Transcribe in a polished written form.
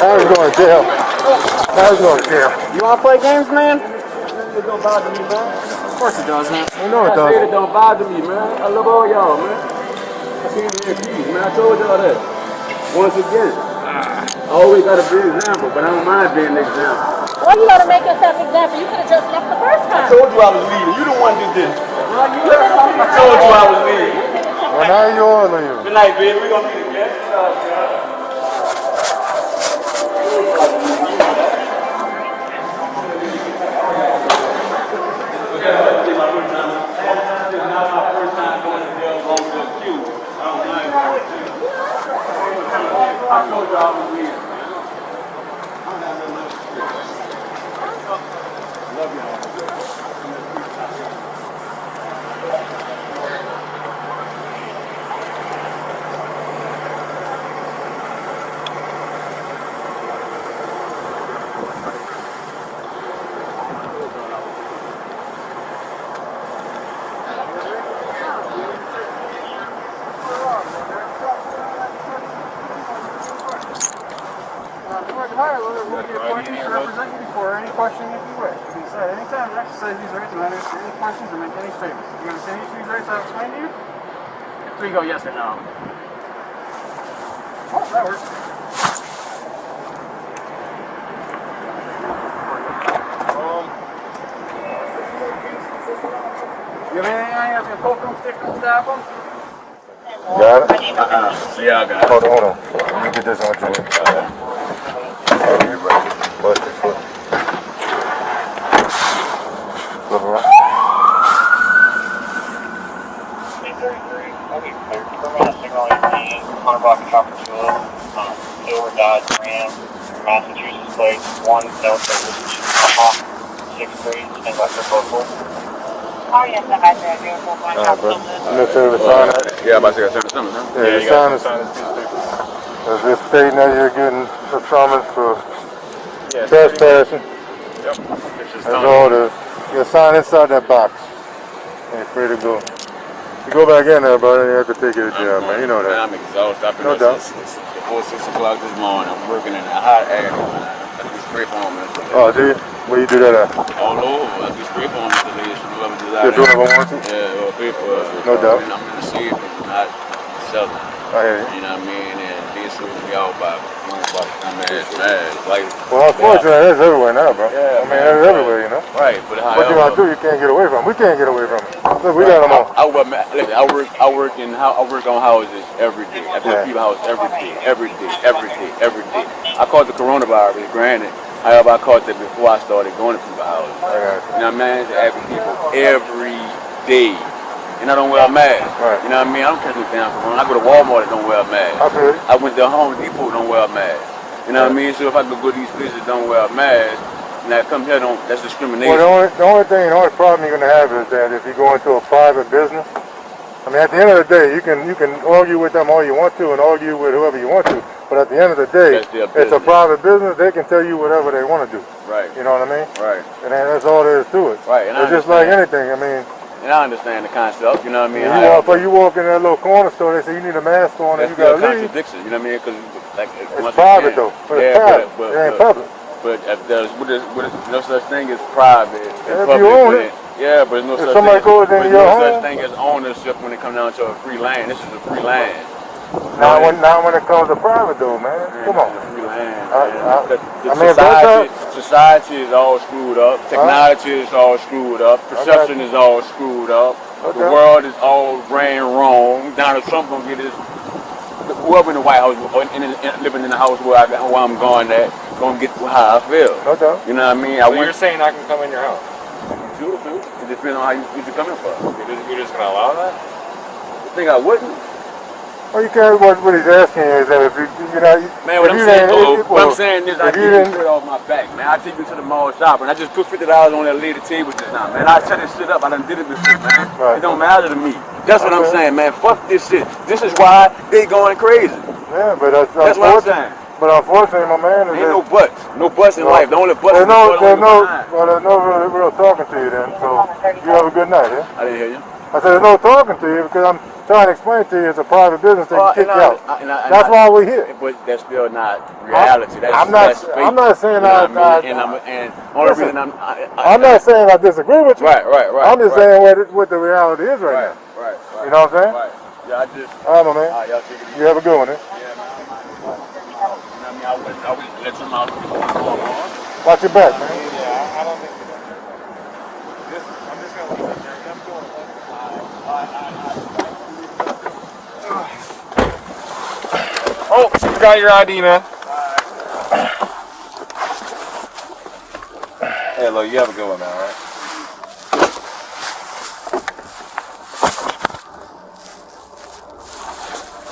Now he's going to jail. Now he's going to jail. You want to play games, man? It don't bother me, man. Of course it does, man. I know it does. It don't bother me, man. I love all y'all, man. I see you in peace, man. I told y'all that. Once again, I always got to be an example, but I don't mind being an example. Well, you gotta make yourself an example. You could have just left the first time. I told you I was leaving. You the one that did it. I told you I was leaving. Well, now you're leaving. Good night, baby. We're going to be together. I told you I was leaving. Love y'all. Any questions if you wish. You can say anytime you exercise these rights and not answer any questions or make any statements. If you understand each of these rights I've explained to you, so you go yes or no. Oh, that works. You have anything on you that's going to poke them, stick them, stab them? Got it? Yeah, I got it. Hold on. Let me get this on you. Bust your foot. Flip around. 833, okay, clear. Permanent signal 18, Hunter Block and Chopper Tulane, Silver Dodge Ram, Massachusetts plate, 1 Delta Ridge, 63, stand by for local. Oh, yes, I got that. Alright, bro. I'm going to say the sign that. Yeah, I'm about to say something, huh? Yeah, the sign is just stating that you're getting a summons for trespassing. Yep. That's all it is. You sign inside that box. And you're free to go. You go back in there, brother, you have to take it to jail, man. You know that. I'm exhausted. I've been No up doubt. since before 6 o'clock this morning. I'm working in a hot air. I do spray foam. Oh, do you? Where you do that at? All over. I do spray foam installation. Whoever does that. You're doing it for warranty? Yeah, or pay for it. No doubt. And I'm in the city, not selling. I hear you. You know what I mean? And being so we all about it's mad. Like, well, unfortunately, that's everywhere now, bro. Yeah, I mean, that's everywhere, you know. Right, but what you want to do, you can't get away from it. We can't get away from it. Look, we got them all. I work on houses every day. I go to people's house every day. I caught the coronavirus, granted. However, I caught that before I started going to people's houses. You know what I mean? To every people every day. And I don't wear a mask. Right. You know what I mean? I don't catch no damn corona. I go to Walmart and don't wear a mask. I feel it. I went to Home Depot and don't wear a mask. You know what I mean? So if I go to these places that don't wear a mask, and I come here, that's discrimination. Well, the only problem you're going to have is that if you go into a private business, I mean, at the end of the day, you can argue with them all you want to and argue with whoever you want to, but at the end of the day, it's a private business. They can tell you whatever they want to do. Right. You know what I mean? Right. And that's all there is to it. Right. And it's just like anything. I mean. And I understand the concept, you know what I mean? You walk in that little corner store, they say you need a mask on and you got to leave. Contradiction, you know what I mean? Because like, it's private though, but it's private. It ain't public. But if there's no such thing as private. If you own it. Yeah, but there's no such somebody goes into your home. such thing as ownership when it comes down to a free land. This is a free land. Now when it comes to private though, man, come on. Free land. Society is all screwed up. Technology is all screwed up. Perception is all screwed up. Okay. The world is all ran wrong. Donald Trump gonna get his. Whoever in the White House or living in the house where I'm going at, gonna get how I feel. No doubt. You know what I mean? So you're saying I can come in your house? Sure, dude. It depends on how you're coming from. You're just gonna allow that? You think I wouldn't? Well, you can't. What he's asking is that if man, what I'm saying is I take this shit off my back, man. I take you to the mall shopping. I just put $50 on that lady table just now, man. I set this shit up. I done did it before, man. Right. It don't matter to me. That's what I'm saying, man. Fuck this shit. This is why they going crazy. Yeah, but that's what I'm saying. But unfortunately, my man, ain't no buts. No buts in life. The only buts there's no real talking to you then. So you have a good night, yeah? I didn't hear you. I said, there's no talking to you because I'm trying to explain to you it's a private business that you kick out. That's why we're here. But that's still not reality. I'm not saying I'm not saying I disagree with you. Right. I'm just saying what the reality is right now. Right. You know what I'm saying? Right. Yeah, I just. All right, my man. Y'all take it easy. You have a good one, eh? Yeah, man. I would let some out. Watch your back, man. Yeah, I don't think so. I'm just going to leave it there. I'm going to Oh, you got your ID, man. Hey, look, you have a good one, man, all right?